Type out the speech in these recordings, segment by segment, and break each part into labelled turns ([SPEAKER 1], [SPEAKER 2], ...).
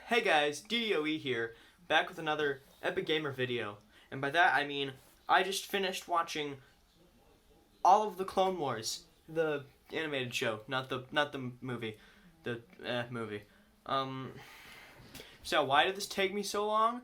[SPEAKER 1] Hey guys, DDOE here, back with another Epic Gamer video. And by that I mean, I just finished watching all of the Clone Wars, the animated show, not the movie, the movie. So why did this take me so long?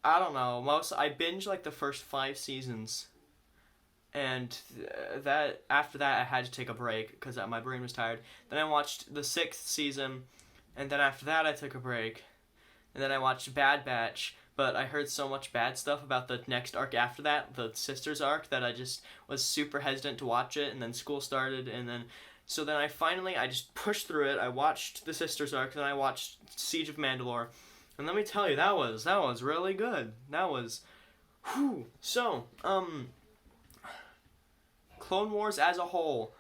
[SPEAKER 1] I don't know. I binged like the first 5 seasons, and after that I had to take a break because my brain was tired. Then I watched the 6th season, and then after that I took a break. And then I watched Bad Batch, but I heard so much bad stuff about the next arc after that, the Sisters arc, that I just was super hesitant to watch it, and then school started, and then I just pushed through it. I watched the Sisters arc, then I watched Siege of Mandalore, and let me tell you, that was really good. That was, whew. So, Clone Wars as a whole,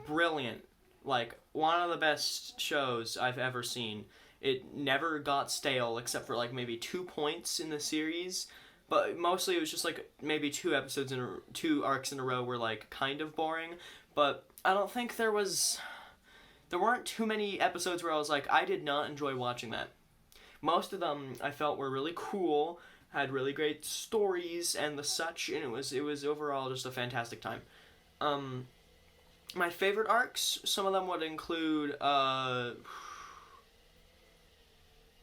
[SPEAKER 1] brilliant. Like, one of the best shows I've ever seen. It never got stale, except for like maybe 2 points in the series, but mostly it was just like maybe 2 arcs in a row were like kind of boring. But I don't think there weren't too many episodes where I was like, I did not enjoy watching that. Most of them I felt were really cool, had really great stories and the such, and it was overall just a fantastic time. My favorite arcs, some of them would include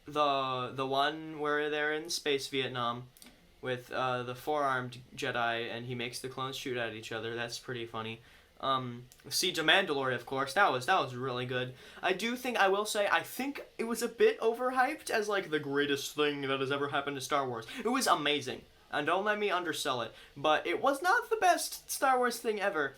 [SPEAKER 1] the one where they're in space Vietnam with the 4-armed Jedi, and he makes the clones shoot at each other. That's pretty funny. Siege of Mandalore, of course, that was really good. I will say I think it was a bit overhyped as like the greatest thing that has ever happened to Star Wars. It was amazing, and don't let me undersell it, but it was not the best Star Wars thing ever.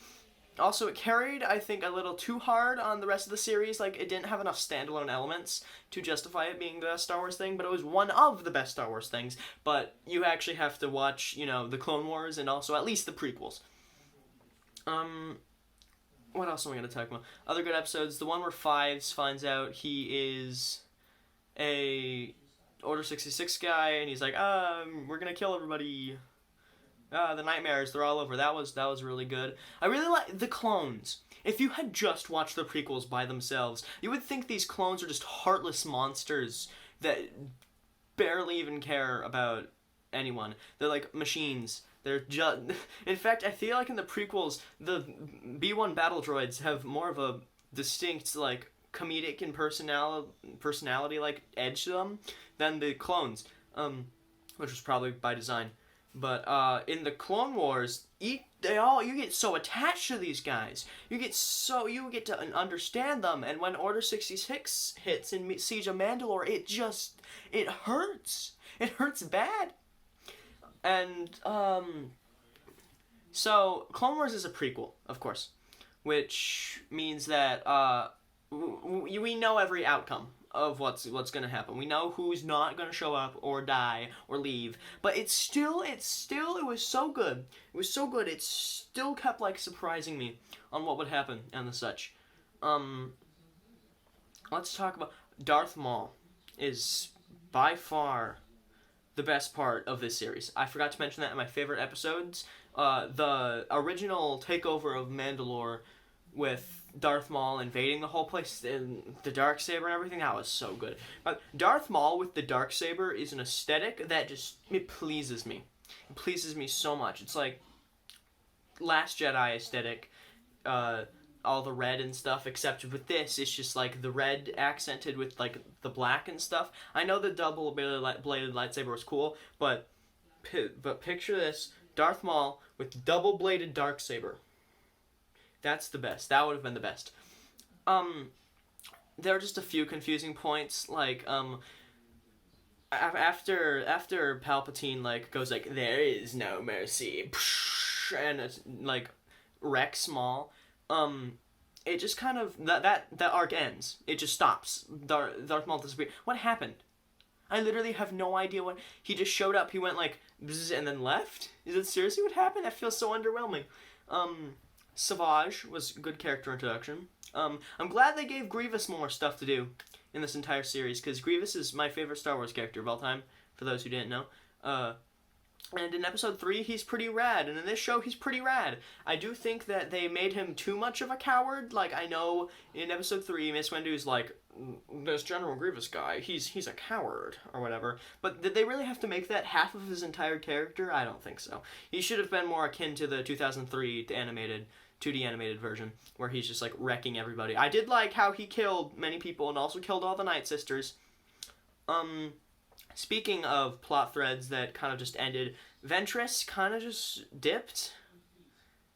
[SPEAKER 1] Also, it carried, I think, a little too hard on the rest of the series. Like, it didn't have enough standalone elements to justify it being the best Star Wars thing, but it was one of the best Star Wars things. But you actually have to watch, the Clone Wars and also at least the prequels. What else am I going to talk about? Other good episodes. The one where Fives finds out he is a Order 66 guy, and he's like, we're going to kill everybody. The nightmares, they're all over. That was really good. I really like the clones. If you had just watched the prequels by themselves, you would think these clones are just heartless monsters that barely even care about anyone. They're like machines. They're just... In fact, I feel like in the prequels, the B-1 battle droids have more of a distinct, like, comedic and personality, like, edge to them than the clones, which was probably by design. But in the Clone Wars, you get so attached to these guys. You get to understand them, and when Order 66 hits in Siege of Mandalore, it hurts. It hurts bad. And so Clone Wars is a prequel, of course, which means that we know every outcome of what's going to happen. We know who's not going to show up or die or leave, but it was so good. It was so good. It still kept like surprising me on what would happen and the such. Let's talk about Darth Maul is by far the best part of this series. I forgot to mention that in my favorite episodes. The original takeover of Mandalore with Darth Maul invading the whole place, and the Darksaber and everything, that was so good. But Darth Maul with the Darksaber is an aesthetic that it pleases me. It pleases me so much. It's like Last Jedi aesthetic, all the red and stuff, except with this, it's just like the red accented with like the black and stuff. I know the double-bladed lightsaber was cool, but picture this, Darth Maul with double-bladed Darksaber. That's the best. That would have been the best. There are just a few confusing points, like, after Palpatine, like, goes like, there is no mercy, and it's, like, wrecks Maul, it just kind of, that arc ends. It just stops. Darth Maul disappeared. What happened? I literally have no idea what, he just showed up, he went like, bzz, and then left? Is it seriously what happened? That feels so underwhelming. Savage was a good character introduction. I'm glad they gave Grievous more stuff to do in this entire series, because Grievous is my favorite Star Wars character of all time, for those who didn't know. And in episode 3, he's pretty rad. And in this show, he's pretty rad. I do think that they made him too much of a coward. Like, I know in episode 3, Miss Windu's like, this General Grievous guy, he's a coward, or whatever. But did they really have to make that half of his entire character? I don't think so. He should have been more akin to the 2003 animated 2D animated version, where he's just, like, wrecking everybody. I did like how he killed many people and also killed all the Night Sisters. Speaking of plot threads that kind of just ended, Ventress kind of just dipped.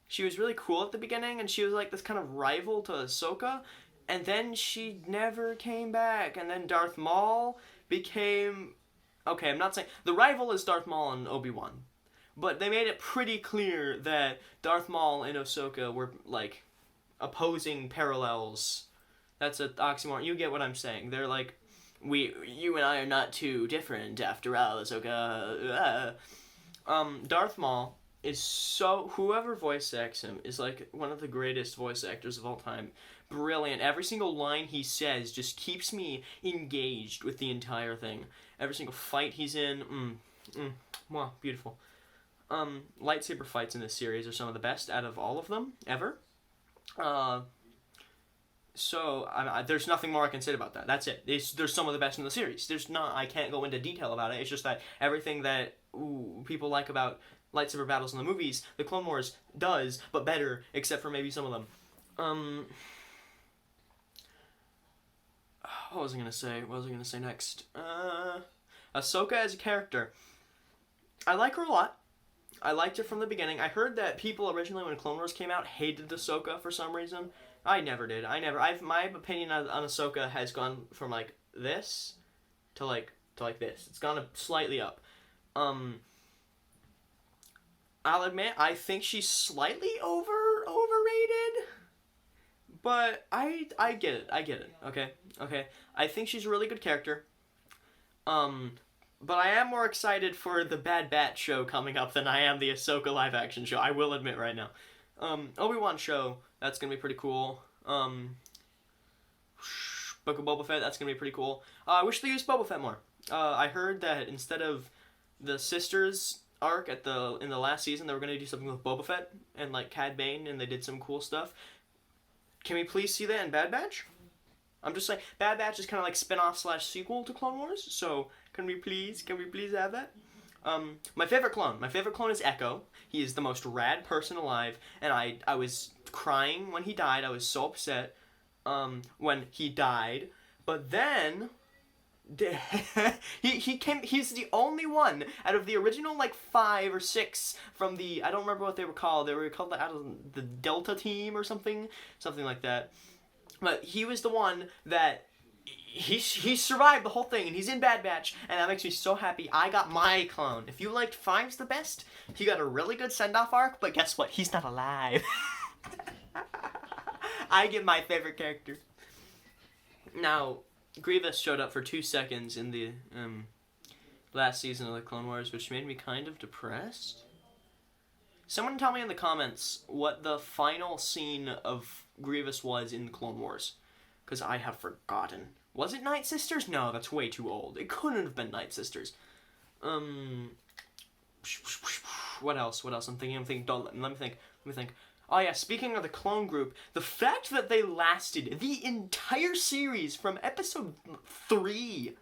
[SPEAKER 1] She was really cool at the beginning, and she was like this kind of rival to Ahsoka, and then she never came back. And then Darth Maul became... Okay, I'm not saying... The rival is Darth Maul and Obi-Wan. But they made it pretty clear that Darth Maul and Ahsoka were, like, opposing parallels. That's an oxymoron. You get what I'm saying. They're like... You and I are not too different after all, Ahsoka. Darth Maul is so... Whoever voice acts him is, like, one of the greatest voice actors of all time. Brilliant. Every single line he says just keeps me engaged with the entire thing. Every single fight he's in, wow, beautiful. Lightsaber fights in this series are some of the best out of all of them, ever. So, there's nothing more I can say about that. That's it. There's some of the best in the series. I can't go into detail about it. It's just that everything that people like about lightsaber battles in the movies, the Clone Wars does, but better, except for maybe some of them. What was I gonna say next? Ahsoka as a character. I like her a lot. I liked her from the beginning. I heard that people originally, when Clone Wars came out, hated Ahsoka for some reason. I never did. My opinion on Ahsoka has gone from, like, this to like this. It's gone slightly up. I'll admit, I think she's slightly overrated. But I get it. Okay. I think she's a really good character. But I am more excited for the Bad Batch show coming up than I am the Ahsoka live action show. I will admit right now. Obi-Wan show, that's gonna be pretty cool. Book of Boba Fett, that's gonna be pretty cool. I wish they used Boba Fett more. I heard that instead of the sisters arc in the last season, they were gonna do something with Boba Fett and, like, Cad Bane, and they did some cool stuff. Can we please see that in Bad Batch? I'm just saying, Bad Batch is kind of like spin-off / sequel to Clone Wars, so can we please have that? My favorite clone is Echo. He is the most rad person alive, and I was crying when he died. I was so upset when he died, but then he's the only one out of the original, like, 5 or 6 from the, I don't remember what they were called. They were called the Delta Team or something like that. But he was the one that he survived the whole thing, and he's in Bad Batch, and that makes me so happy. I got my clone. If you liked 5's the best, he got a really good send-off arc, but guess what? He's not alive. I get my favorite character. Now, Grievous showed up for 2 seconds in the last season of the Clone Wars, which made me kind of depressed. Someone tell me in the comments what the final scene of Grievous was in the Clone Wars, because I have forgotten. Was it Night Sisters? No, that's way too old. It couldn't have been Night Sisters. What else? I'm thinking. Let me think. Oh yeah, speaking of the clone group, the fact that they lasted the entire series from episode 3,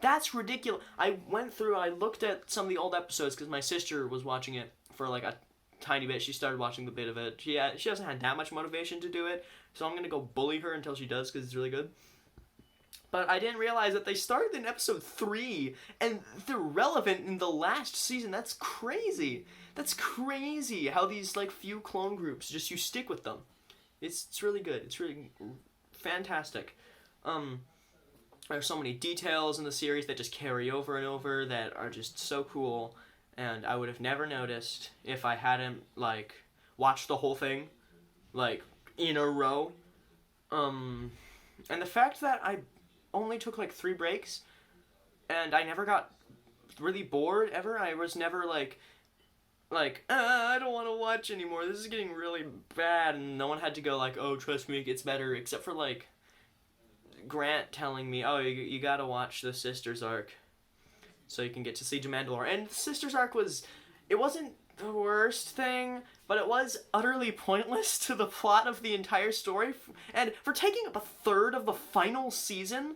[SPEAKER 1] that's ridiculous. I looked at some of the old episodes because my sister was watching it for like a tiny bit. She started watching the bit of it. She hasn't had that much motivation to do it, so I'm going to go bully her until she does because it's really good. But I didn't realize that they started in episode 3, and they're relevant in the last season. That's crazy. That's crazy how these, like, few clone groups, just you stick with them. It's really good. It's really fantastic. There's so many details in the series that just carry over and over that are just so cool, and I would have never noticed if I hadn't, like, watched the whole thing, like, in a row. And the fact that I only took like 3 breaks, and I never got really bored ever. I was never like I don't want to watch anymore. This is getting really bad, and no one had to go like, oh, trust me, it gets better, except for like Grant telling me, oh, you gotta watch the Sisters arc. so you can get to Siege of Mandalore. And the Sisters arc it wasn't the worst thing, but it was utterly pointless to the plot of the entire story. And for taking up a third of the final season,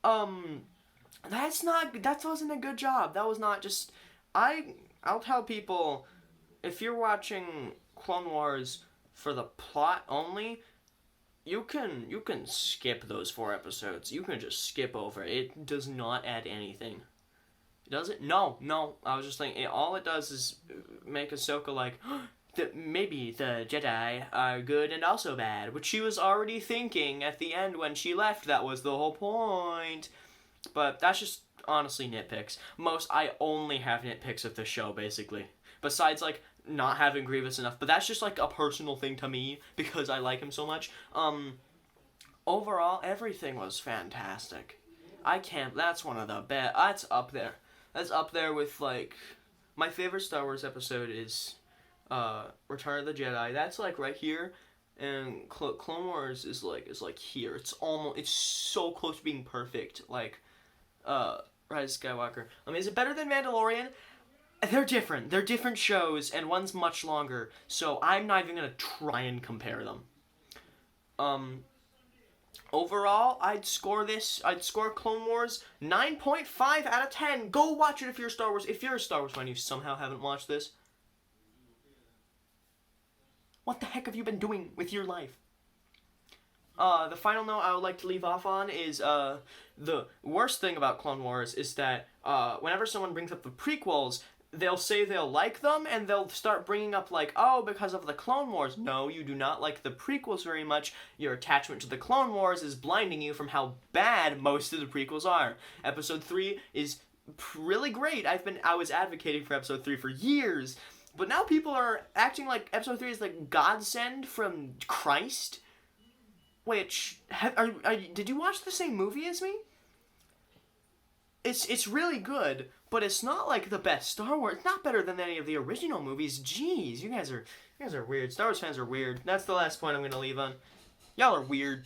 [SPEAKER 1] that wasn't a good job. That was not just, I'll tell people, if you're watching Clone Wars for the plot only, you can skip those 4 episodes. You can just skip over. It does not add anything. Does it? No. I was just thinking, all it does is make Ahsoka like, maybe the Jedi are good and also bad, which she was already thinking at the end when she left. That was the whole point. But that's just honestly nitpicks. I only have nitpicks of the show, basically. Besides, like, not having Grievous enough. But that's just, like, a personal thing to me because I like him so much. Overall, everything was fantastic. That's one of the best. That's up there. That's up there with, like, my favorite Star Wars episode is Return of the Jedi. That's, like, right here. And Clone Wars is like here. It's so close to being perfect. Like, Rise of Skywalker. Is it better than Mandalorian? They're different. They're different shows, and one's much longer. So I'm not even gonna try and compare them. Overall, I'd score Clone Wars 9.5 out of 10. Go watch it if you're a Star Wars fan. You somehow haven't watched this. What the heck have you been doing with your life? The final note I would like to leave off on is, the worst thing about Clone Wars is that, whenever someone brings up the prequels, they'll say they'll like them, and they'll start bringing up, like, oh, because of the Clone Wars. No, you do not like the prequels very much. Your attachment to the Clone Wars is blinding you from how bad most of the prequels are. Episode 3 is really great. I was advocating for Episode 3 for years, but now people are acting like Episode 3 is like godsend from Christ. Which, did you watch the same movie as me? It's really good, but it's not like the best Star Wars. It's not better than any of the original movies. Jeez, you guys are weird. Star Wars fans are weird. That's the last point I'm gonna leave on. Y'all are weird.